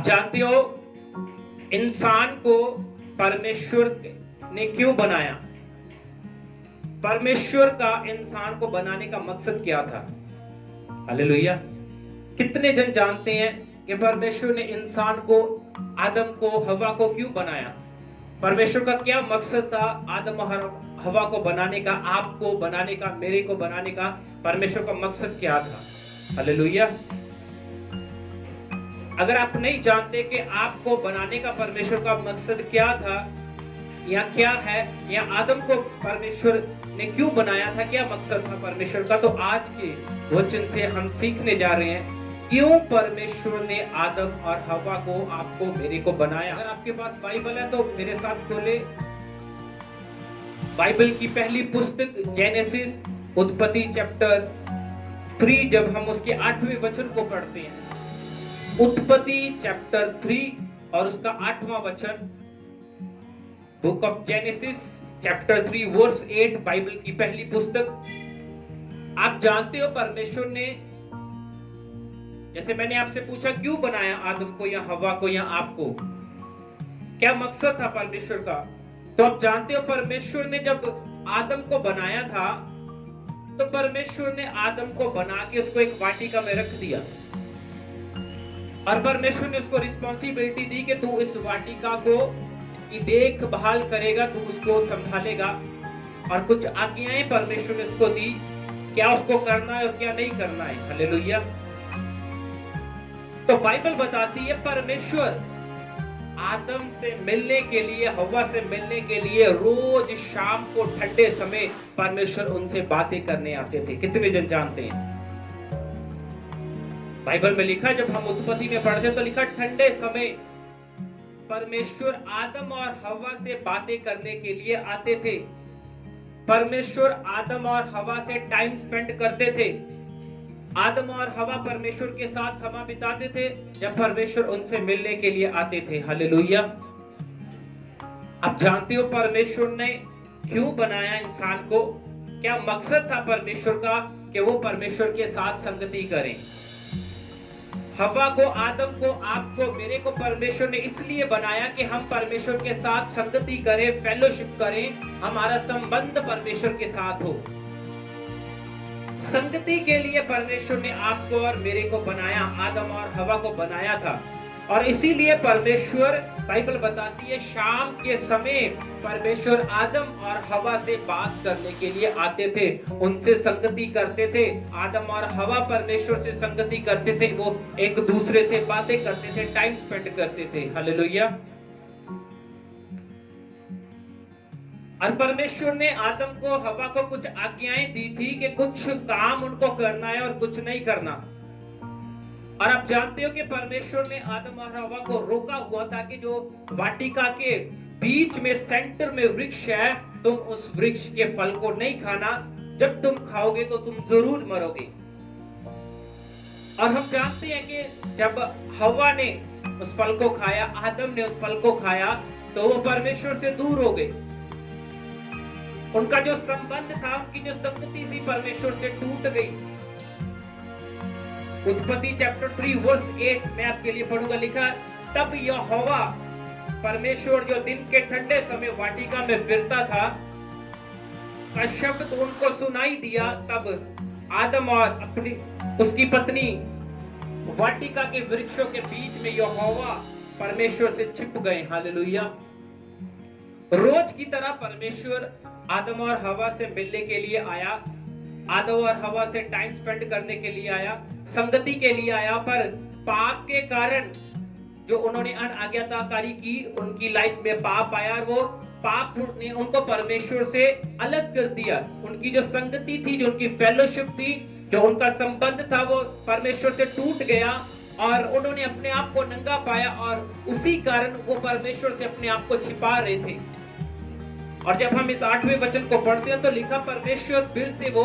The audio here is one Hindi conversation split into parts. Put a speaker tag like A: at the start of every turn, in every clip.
A: आप जानते हो इंसान को परमेश्वर ने क्यों बनाया? परमेश्वर का इंसान को बनाने का मकसद क्या था? हालेलुया। कितने जन जानते हैं कि परमेश्वर ने इंसान को, आदम को, हवा को क्यों बनाया? परमेश्वर का क्या मकसद था आदम और हवा को बनाने का, आपको बनाने का, मेरे को बनाने का? परमेश्वर का मकसद क्या था? हालेलुया। अगर आप नहीं जानते कि आपको बनाने का परमेश्वर का मकसद क्या था या क्या है, या आदम को परमेश्वर ने क्यों बनाया था, क्या मकसद था परमेश्वर का, तो आज के वचन से हम सीखने जा रहे हैं क्यों परमेश्वर ने आदम और हवा को, आपको, मेरे को बनाया। अगर आपके पास बाइबल है तो मेरे साथ खोले बाइबल की पहली पुस्तक जेनेसिस, उत्पत्ति चैप्टर 3। जब हम उसके 8वें वचन को पढ़ते हैं, उत्पत्ति चैप्टर 3 और उसका 8वां वचन, book of Genesis chapter 3 verse 8, Bible की पहली पुस्तक। आप जानते हो परमेश्वर ने, जैसे मैंने आपसे पूछा क्यों बनाया आदम को या हवा को या आपको, क्या मकसद था परमेश्वर का, तो आप जानते हो परमेश्वर ने जब आदम को बनाया था तो परमेश्वर ने आदम को बना के उसको एक वाटिका में रख दिया और परमेश्वर ने उसको रिस्पॉन्सिबिलिटी दी कि तू इस वाटिका को की देखभाल करेगा, तू उसको संभालेगा, और कुछ आज्ञाएं परमेश्वर ने उसको दी, क्या उसको करना है और क्या नहीं करना है। हालेलुया। तो बाइबल बताती है परमेश्वर आदम से मिलने के लिए, हवा से मिलने के लिए रोज शाम को ठंडे समय परमेश्वर उनसे बातें करने आते थे। कितने जन जानते हैं? बाइबल में लिखा, जब हम उत्पत्ति में पढ़ते तो लिखा ठंडे समय परमेश्वर आदम और हवा से बातें करने के लिए आते थे। परमेश्वर आदम और हवा से टाइम स्पेंड करते थे। आदम और हवा परमेश्वर के साथ समय बिताते थे जब परमेश्वर उनसे मिलने के लिए आते थे। हालेलुया। आप जानते हो परमेश्वर ने क्यों बनाया इंसान को, क्या मकसद था परमेश्वर का कि वो परमेश्वर के साथ संगति करें। हवा को, आदम को, आपको, मेरे को परमेश्वर ने इसलिए बनाया कि हम परमेश्वर के साथ संगति करें, फेलोशिप करें, हमारा संबंध परमेश्वर के साथ हो। संगति के लिए परमेश्वर ने आपको और मेरे को बनाया, आदम और हवा को बनाया था। और इसीलिए परमेश्वर, बाइबल बताती है, शाम के समय परमेश्वर आदम और हवा से बात करने के लिए आते थे, उनसे संगति करते थे। आदम और हवा परमेश्वर से संगति करते थे, वो एक दूसरे से बातें करते थे, टाइम स्पेंड करते थे। हालेलुया। और परमेश्वर ने आदम को, हवा को कुछ आज्ञाएं दी थी कि कुछ काम उनको करना है और कुछ नहीं करना। और आप जानते हो कि परमेश्वर ने आदम और हवा को रोका हुआ था कि जो वाटिका के बीच में सेंटर में वृक्ष है, तुम उस वृक्ष के फल को नहीं खाना, जब तुम खाओगे तो तुम जरूर मरोगे। और हम जानते हैं कि जब हवा ने उस फल को खाया, आदम ने उस फल को खाया, तो वो परमेश्वर से दूर हो गए। उनका जो संबंध था, उनकी जो संगति थी परमेश्वर से टूट गई। उत्पत्ति चैप्टर 3 वर्स 8 मैं आपके लिए पढ़ूंगा। लिखा, तब यहोवा परमेश्वर जो दिन के ठंडे समय वाटिका में फिरता था का शब्द उनको सुनाई दिया। तब आदम और अपनी, उसकी पत्नी वाटिका के वृक्षों के बीच में यहोवा परमेश्वर से छिप गए। हालेलुया। रोज की तरह परमेश्वर आदम और हवा से मिलने के लिए आया, आदम और हवा से टाइम स्पेंड करने के लिए आया, संगति के लिए आया। पर पाप के कारण जो उन्होंने अनाज्ञाकारी की, उनकी लाइफ में पाप आया और वो पाप ने उनको परमेश्वर से अलग कर दिया। उनकी जो संगति थी, जो उनकी फेलोशिप थी, जो उनका संबंध था, वो परमेश्वर से टूट गया और उन्होंने अपने आप को नंगा पाया और उसी कारण वो परमेश्वर से अपने आप को छिपा रहे थे। और जब हम इस 8वें वचन को पढ़ते हैं तो लिखा, परमेश्वर फिर से वो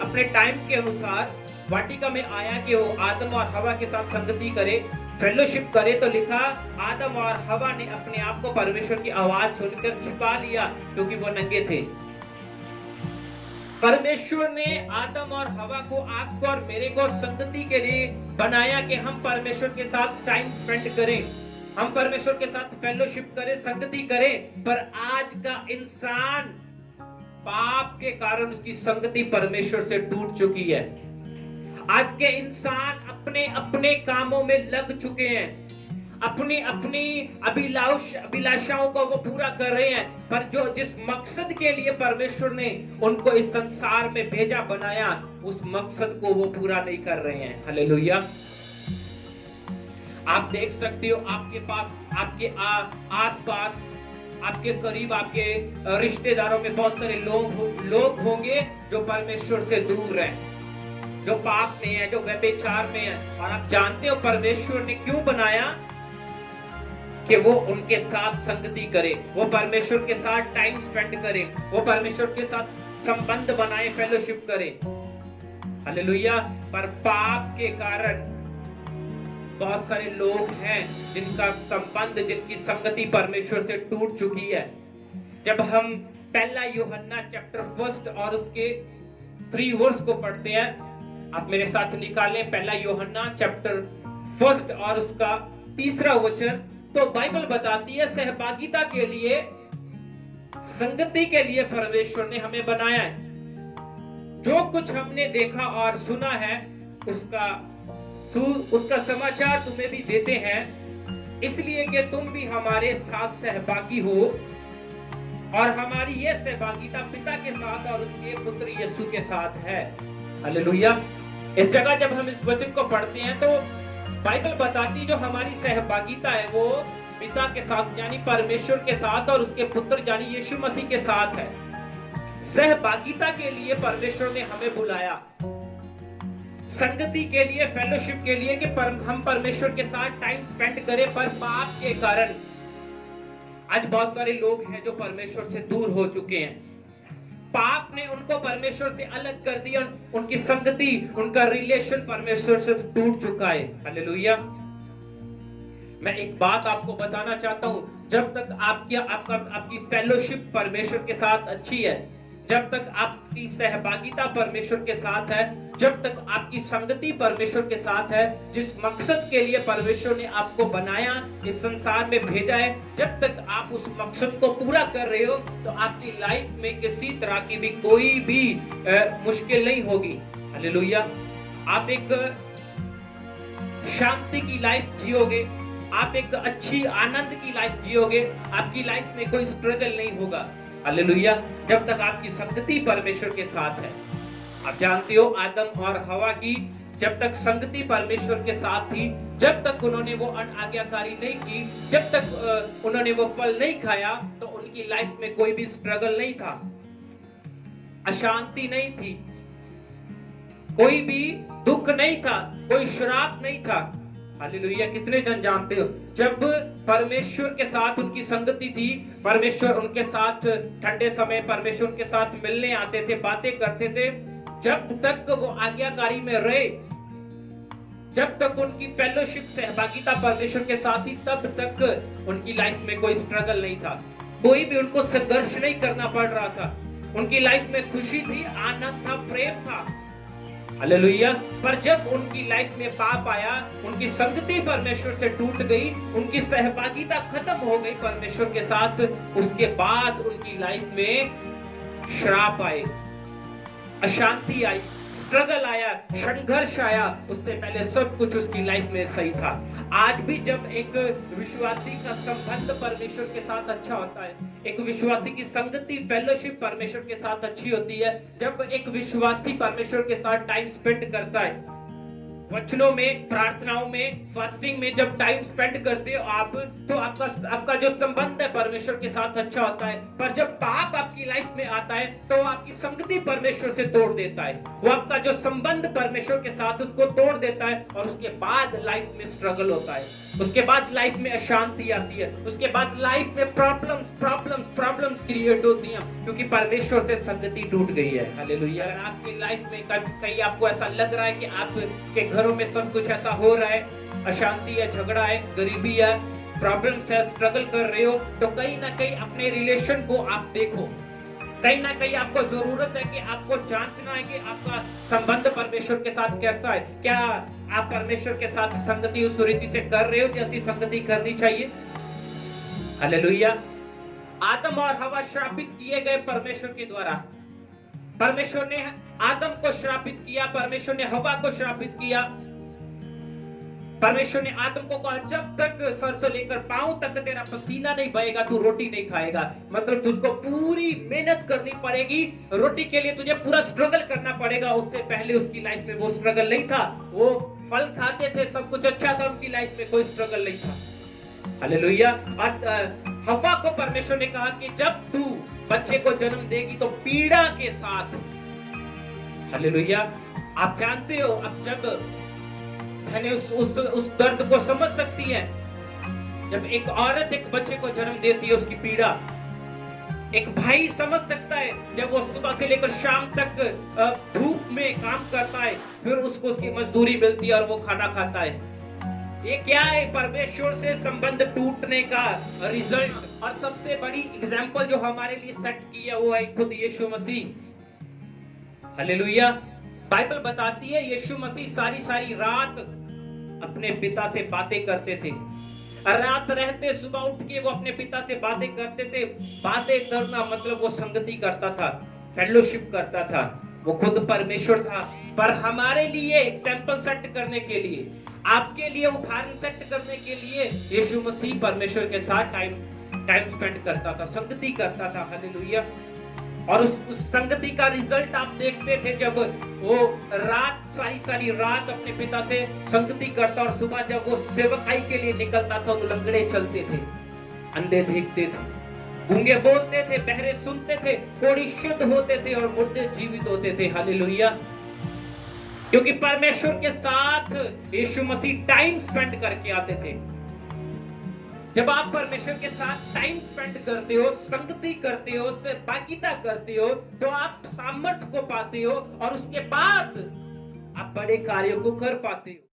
A: अपने टाइम के अनुसार वाटिका में आया कि वो आदम और हवा के साथ संगति करे, फेलोशिप करे। तो लिखा, आदम और हवा ने अपने आप को परमेश्वर की आवाज सुनकर छिपा लिया क्योंकि वो नंगे थे। परमेश्वर ने आदम और हवा को, आपको और मेरे को संगति के लिए बनाया कि हम परमेश्वर के साथ टाइम स्पेंड करें, हम परमेश्वर के साथ फेलोशिप करें, संगति करें। पर आज का इंसान पाप के कारण उसकी संगति परमेश्वर से टूट चुकी है। आज के इंसान अपने अपने कामों में लग चुके हैं, अपनी अपनी अभिलाषाओं को वो पूरा कर रहे हैं, पर जो जिस मकसद के लिए परमेश्वर ने उनको इस संसार में भेजा, बनाया, उस मकसद को वो पूरा नहीं कर रहे हैं। हालेलुया। आप देख सकते हो आपके पास, आपके आसपास, आपके करीब, आपके रिश्तेदारों में बहुत सारे लोग होंगे जो परमेश्वर से दूर हैं, जो पाप में है, जो व्यभिचार में है। और आप जानते हो परमेश्वर ने क्यों बनाया? कि वो उनके साथ संगति करे, वो परमेश्वर के साथ टाइम स्पेंड करे, वो परमेश्वर के साथ संबंध बनाए, फेलोशिप करे। हालेलुया। पर पाप के कारण बहुत सारे लोग हैं जिनका संबंध, जिनकी संगति परमेश्वर से टूट चुकी है। जब हम पहला यूहन्ना चैप्टर 1 और उसके 3 वर्स को पढ़ते हैं, आप मेरे साथ निकालें पहला यूहन्ना चैप्टर 1 और उसका 3 वचन। तो बाइबल बताती है सहभागिता के लिए, संगति के लिए परमेश्वर ने हमें बनाया है। जो कुछ हमने देखा और सुना है उसका समाचार तुम्हें भी देते हैं, इसलिए कि तुम भी हमारे साथ सहभागी हो, और हमारी यह सहभागिता पिता के साथ और उसके पुत्र यीशु के साथ है। हालेलुया। इस जगह जब हम इस वचन को पढ़ते हैं तो बाइबल बताती है जो हमारी सहभागिता है वो पिता के साथ यानी परमेश्वर के साथ और उसके पुत्र यानी यीशु मसीह के साथ है। सहभागिता के लिए परमेश्वर ने हमें बुलाया, संगति के लिए, फेलोशिप के लिए कि हम परमेश्वर के साथ टाइम स्पेंड करें। पर पाप के कारण आज बहुत सारे लोग हैं जो परमेश्वर से दूर हो चुके हैं। पाप ने उनको परमेश्वर से अलग कर दिया, उनकी संगति, उनका रिलेशन परमेश्वर से टूट चुका है। हालेलुया। मैं एक बात आपको बताना चाहता हूं, जब तक आपकी फेलोशिप परमेश्वर के साथ अच्छी है, जब तक आपकी सहभागिता परमेश्वर के साथ है, जब तक आपकी संगति परमेश्वर के साथ है, जिस मकसद के लिए परमेश्वर ने आपको बनाया, इस संसार में भेजा है, जब तक आप उस मकसद को पूरा कर रहे हो तो आपकी लाइफ में किसी तरह की भी कोई भी मुश्किल नहीं होगी। हालेलुया। आप एक शांति की लाइफ जियोगे, आप एक अच्छी आनंद की लाइफ जियोगे, आपकी लाइफ में कोई स्ट्रगल नहीं होगा। हालेलुया। जब तक आपकी संगति परमेश्वर के साथ है। आप जानते हो आदम और हवा की जब तक संगति परमेश्वर के साथ थी, जब तक उन्होंने वो अनाज्ञाकारी नहीं की, जब तक उन्होंने वो फल नहीं खाया, तो उनकी लाइफ में कोई भी स्ट्रगल नहीं था, अशांति नहीं थी, कोई भी दुख नहीं था, कोई श्राप नहीं था। हालेलुया। कितने जन जानते हो जब परमेश्वर के साथ उनकी संगति थी, परमेश्वर उनके साथ ठंडे समय परमेश्वर के साथ मिलने आते थे, बातें करते थे, जब तक वो आज्ञाकारी में रहे, जब तक उनकी फेलोशिप सहभागिता परमेश्वर के साथ थी, तब तक उनकी लाइफ में कोई स्ट्रगल नहीं था, कोई भी उनको संघर्ष नहीं करना पड़ रहा था। उनकी लाइफ में खुशी थी, आनंद था, प्रेम था। हालेलुया। पर जब उनकी लाइफ में पाप आया, उनकी संगति परमेश्वर से टूट गई, उनकी सहभागिता खत्म हो गई परमेश्वर के साथ, उसके बाद उनकी लाइफ में श्राप आए, अशांति आई, स्ट्रगल आया, संघर्ष आया। उससे पहले सब कुछ उसकी लाइफ में सही था। आज भी जब एक विश्वासी का संबंध परमेश्वर के साथ अच्छा होता है, एक विश्वासी की संगति फेलोशिप परमेश्वर के साथ अच्छी होती है, जब एक विश्वासी परमेश्वर के साथ टाइम स्पेंड करता है, वचनों में, प्रार्थनाओं में, फास्टिंग में जब टाइम स्पेंड करते हो आप, तो आपका जो संबंध है परमेश्वर के साथ अच्छा होता है। पर जब पाप आपकी लाइफ में आता है तो आपकी संगति परमेश्वर से तोड़ देता है, वो आपका जो संबंध परमेश्वर के साथ उसको तोड़ देता है, और उसके बाद लाइफ में स्ट्रगल होता है, उसके बाद लाइफ में अशांति आती है, उसके बाद लाइफ में प्रॉब्लम्स क्रिएट होती हैं, क्योंकि परमेश्वर से संगति टूट गई है। हालेलुया। अगर आपकी लाइफ में कहीं आपको ऐसा लग रहा है कि आपके घरों में सब कुछ ऐसा हो रहा है, अशांति है, झगड़ा है, गरीबी है, प्रॉब्लम्स है, स्ट्रगल कर रहे हो, तो कहीं ना कहीं अपने रिलेशन को आप देखो, कहीं ना कहीं आपको जरूरत है कि आपको जांचना है कि आपका संबंध परमेश्वर के साथ कैसा है। क्या आप परमेश्वर के साथ संगति उस रीति से कर रहे हो जैसी संगति करनी चाहिए? हालेलुया। आदम और हवा श्रापित किए गए परमेश्वर के द्वारा। परमेश्वर ने आदम को श्रापित किया, परमेश्वर ने हवा को श्रापित किया। परमेश्वर ने आदम को कहा जब तक सर से लेकर पांव तक तेरा पसीना नहीं बहेगा तू रोटी नहीं खाएगा। मतलब तुझको पूरी मेहनत करनी पड़ेगी, रोटी के लिए तुझे पूरा स्ट्रगल करना पड़ेगा। उससे पहले उसकी लाइफ में वो स्ट्रगल नहीं था, वो फल खाते थे, सब कुछ अच्छा था, उनकी लाइफ में कोई स्ट्रगल नहीं था। हालेलुया। और हवा को परमेश्वर ने कहा कि जब तू बच्चे को जन्म देगी तो पीड़ा के साथ। हालेलुया। आप जानते हो, अब जब मैंने उस दर्द को समझ सकती है जब एक औरत एक बच्चे को जन्म देती है, उसकी पीड़ा। एक भाई समझ सकता है जब वो सुबह से लेकर शाम तक धूप में काम करता है, फिर उसको उसकी मजदूरी मिलती है और वो खाना खाता है। ये क्या है? परमेश्वर से संबंध टूटने का रिजल्ट। और सबसे बड़ी एग्जाम्पल जो हमारे लिए सेट की है वो है खुद यीशु मसीह। हालेलुया। बाइबल बताती है यीशु मसीह सारी सारी रात अपने पिता से बातें करते थे। रात रहते सुबह उठ के वो अपने पिता से बातें करते थे। बातें करना मतलब वो संगति करता था, फेलोशिप करता था। वो खुद परमेश्वर था, पर हमारे लिए एग्जाम्पल सेट करने के लिए, आपके लिए उदाहरण सेट करने के लिए यीशु मसीह परमेश्वर के साथ टाइम स्पेंड करता था, संगति करता था। हालेलुया। और उस संगति का रिजल्ट आप देखते थे जब वो रात सारी रात अपने पिता से संगति करता, और सुबह जब वो सेवकाई के लिए निकलता था, लंगड़े चलते थे, अंधे देखते थे, गूंगे बोलते थे, बहरे सुनते थे, कोढ़ी शुद्ध होते थे और मुर्दे जीवित होते थे। हालेलुया। क्योंकि परमेश्वर के साथ यीशु मसीह टाइम स्पेंड करके आते थे। जब आप परमेश्वर के साथ टाइम स्पेंड करते हो, संगति करते हो, सहभागिता करते हो, तो आप सामर्थ्य को पाते हो और उसके बाद आप बड़े कार्यों को कर पाते हो।